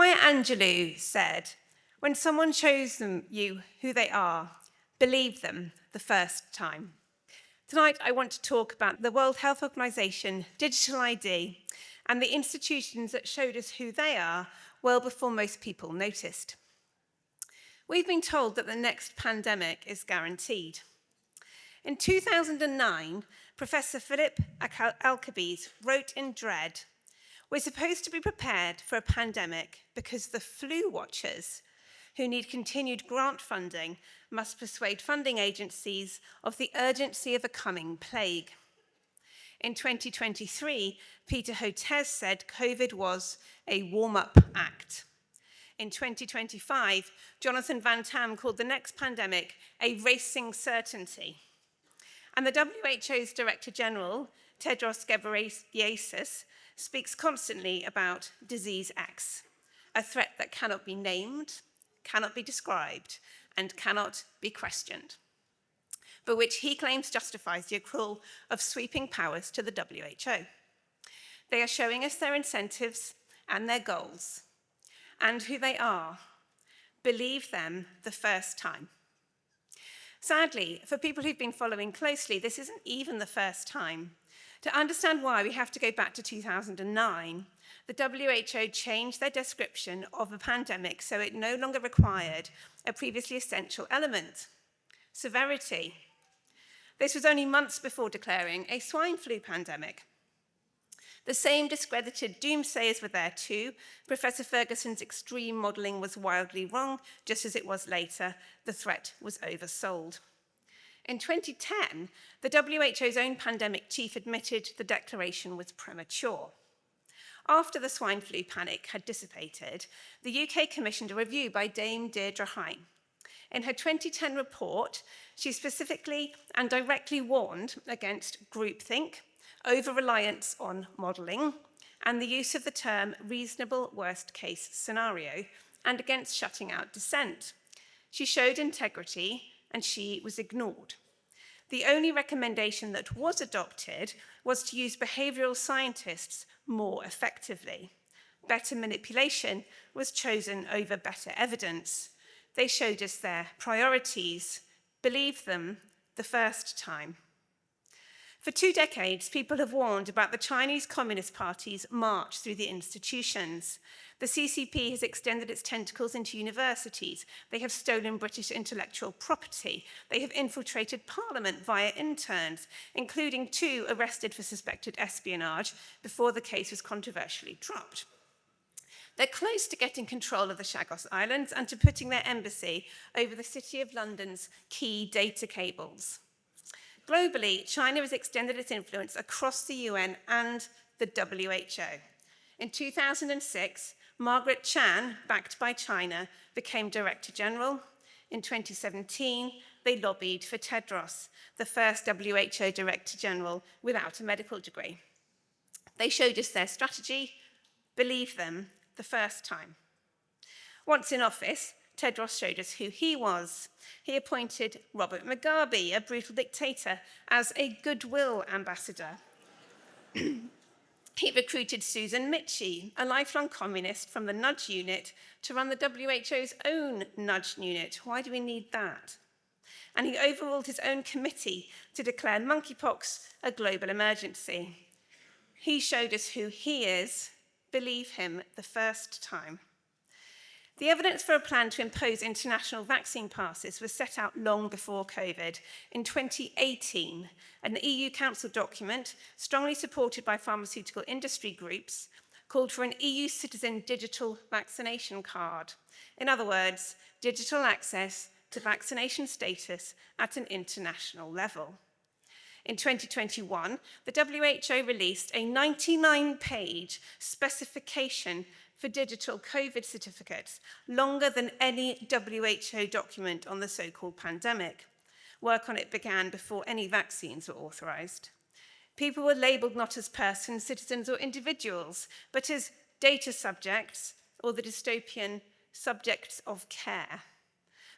Maya Angelou said, when someone shows you who they are, believe them the first time. Tonight, I want to talk about the World Health Organization digital ID and the institutions that showed us who they are well before most people noticed. We've been told that the next pandemic is guaranteed. In 2009, Professor Philip Alcabez wrote in Dread, "We're supposed to be prepared for a pandemic because the flu watchers who need continued grant funding must persuade funding agencies of the urgency of a coming plague." In 2023, Peter Hotez said COVID was a warm-up act. In 2025, Jonathan Van Tam called the next pandemic a racing certainty. And the WHO's Director General, Tedros Ghebreyesus, speaks constantly about disease X, a threat that cannot be named, cannot be described, and cannot be questioned, but which he claims justifies the accrual of sweeping powers to the WHO. They are showing us their incentives and their goals, and who they are. Believe them the first time. Sadly, for people who've been following closely, this isn't even the first time. To understand why, we have to go back to 2009. The WHO changed their description of a pandemic so it no longer required a previously essential element: severity. This was only months before declaring a swine flu pandemic. The same discredited doomsayers were there too. Professor Ferguson's extreme modelling was wildly wrong, just as it was later. The threat was oversold. In 2010, the WHO's own pandemic chief admitted the declaration was premature. After the swine flu panic had dissipated, the UK commissioned a review by Dame Deirdre Hine. In her 2010 report, she specifically and directly warned against groupthink, over-reliance on modelling, and the use of the term reasonable worst-case scenario, and against shutting out dissent. She showed integrity, and she was ignored. The only recommendation that was adopted was to use behavioural scientists more effectively. Better manipulation was chosen over better evidence. They showed us their priorities. Believe them the first time. For 2 decades, people have warned about the Chinese Communist Party's march through the institutions. The CCP has extended its tentacles into universities. They have stolen British intellectual property. They have infiltrated Parliament via interns, including 2 arrested for suspected espionage before the case was controversially dropped. They're close to getting control of the Chagos Islands and to putting their embassy over the City of London's key data cables. Globally, China has extended its influence across the UN and the WHO. In 2006, Margaret Chan, backed by China, became Director General. In 2017, they lobbied for Tedros, the first WHO Director General without a medical degree. They showed us their strategy. Believe them the first time. Once in office, Tedros showed us who he was. He appointed Robert Mugabe, a brutal dictator, as a goodwill ambassador. He recruited Susan Michie, a lifelong communist from the Nudge Unit, to run the WHO's own Nudge Unit. Why do we need that? And he overruled his own committee to declare monkeypox a global emergency. He showed us who he is. Believe him the first time. The evidence for a plan to impose international vaccine passes was set out long before COVID. In 2018, an EU Council document, strongly supported by pharmaceutical industry groups, called for an EU citizen digital vaccination card. In other words, digital access to vaccination status at an international level. In 2021, the WHO released a 99-page specification for digital COVID certificates, longer than any WHO document on the so-called pandemic. Work on it began before any vaccines were authorized. People were labeled not as persons, citizens, or individuals, but as data subjects, or the dystopian subjects of care.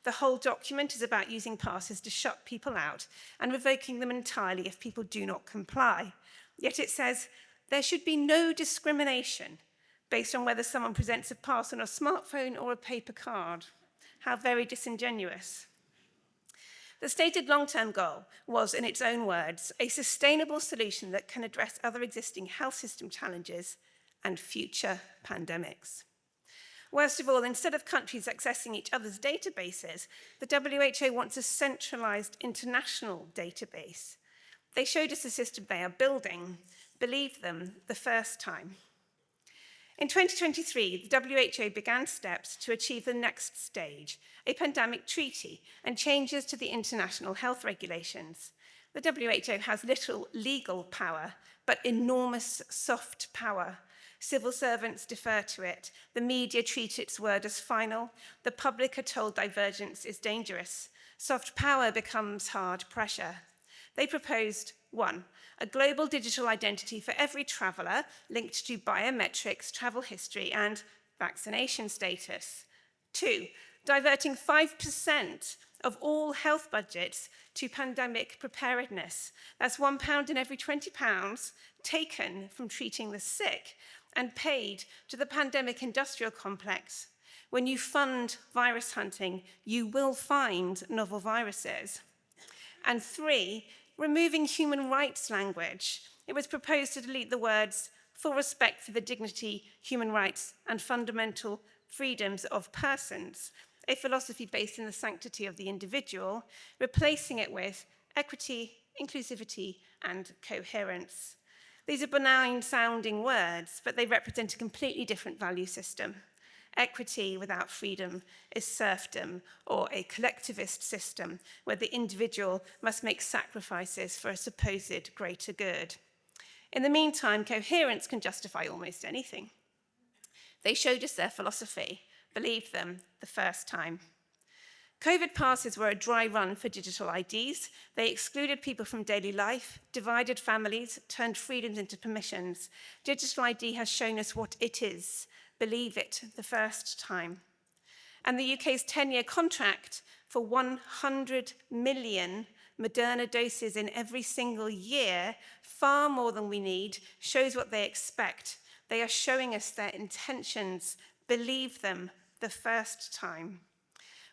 The whole document is about using passes to shut people out and revoking them entirely if people do not comply. Yet it says there should be no discrimination based on whether someone presents a pass on a smartphone or a paper card. How very disingenuous. The stated long-term goal was, in its own words, a sustainable solution that can address other existing health system challenges and future pandemics. Worst of all, instead of countries accessing each other's databases, the WHO wants a centralized international database. They showed us the system they are building. Believe them the first time. In 2023, the WHO began steps to achieve the next stage, a pandemic treaty and changes to the international health regulations. The WHO has little legal power, but enormous soft power. Civil servants defer to it. The media treat its word as final. The public are told divergence is dangerous. Soft power becomes hard pressure. They proposed 1, a global digital identity for every traveller linked to biometrics, travel history, and vaccination status. 2, diverting 5% of all health budgets to pandemic preparedness. That's £1 in every £20 taken from treating the sick and paid to the pandemic industrial complex. When you fund virus hunting, you will find novel viruses. And 3, removing human rights language. It was proposed to delete the words full respect for the dignity, human rights, and fundamental freedoms of persons, a philosophy based in the sanctity of the individual, replacing it with equity, inclusivity, and coherence. These are benign sounding words, but they represent a completely different value system. Equity without freedom is serfdom, or a collectivist system where the individual must make sacrifices for a supposed greater good. In the meantime, coherence can justify almost anything. They showed us their philosophy. Believe them the first time. COVID passes were a dry run for digital IDs. They excluded people from daily life, divided families, turned freedoms into permissions. Digital ID has shown us what it is. Believe it the first time. And the UK's 10-year contract for 100 million Moderna doses in every single year, far more than we need, shows what they expect. They are showing us their intentions. Believe them the first time.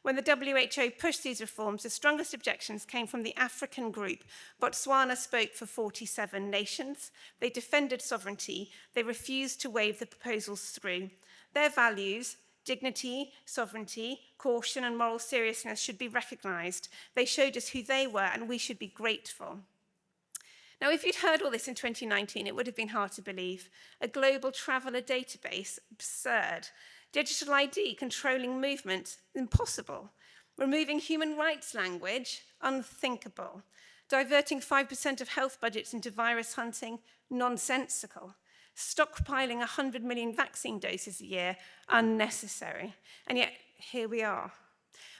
When the WHO pushed these reforms, the strongest objections came from the African group. Botswana spoke for 47 nations. They defended sovereignty. They refused to wave the proposals through. Their values, dignity, sovereignty, caution, and moral seriousness should be recognized. They showed us who they were, and we should be grateful. Now, if you'd heard all this in 2019, it would have been hard to believe. A global traveller database, absurd. Digital ID controlling movement, impossible. Removing human rights language, unthinkable. Diverting 5% of health budgets into virus hunting, nonsensical. Stockpiling 100 million vaccine doses a year, unnecessary. And yet, here we are.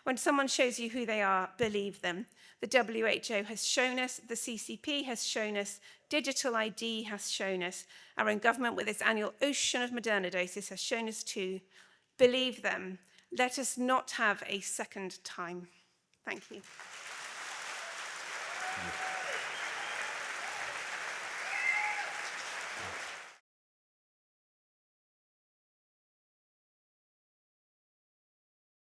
When someone shows you who they are, believe them. The WHO has shown us, the CCP has shown us, digital ID has shown us, our own government with its annual ocean of Moderna doses has shown us too. Believe them. Let us not have a second time. Thank you.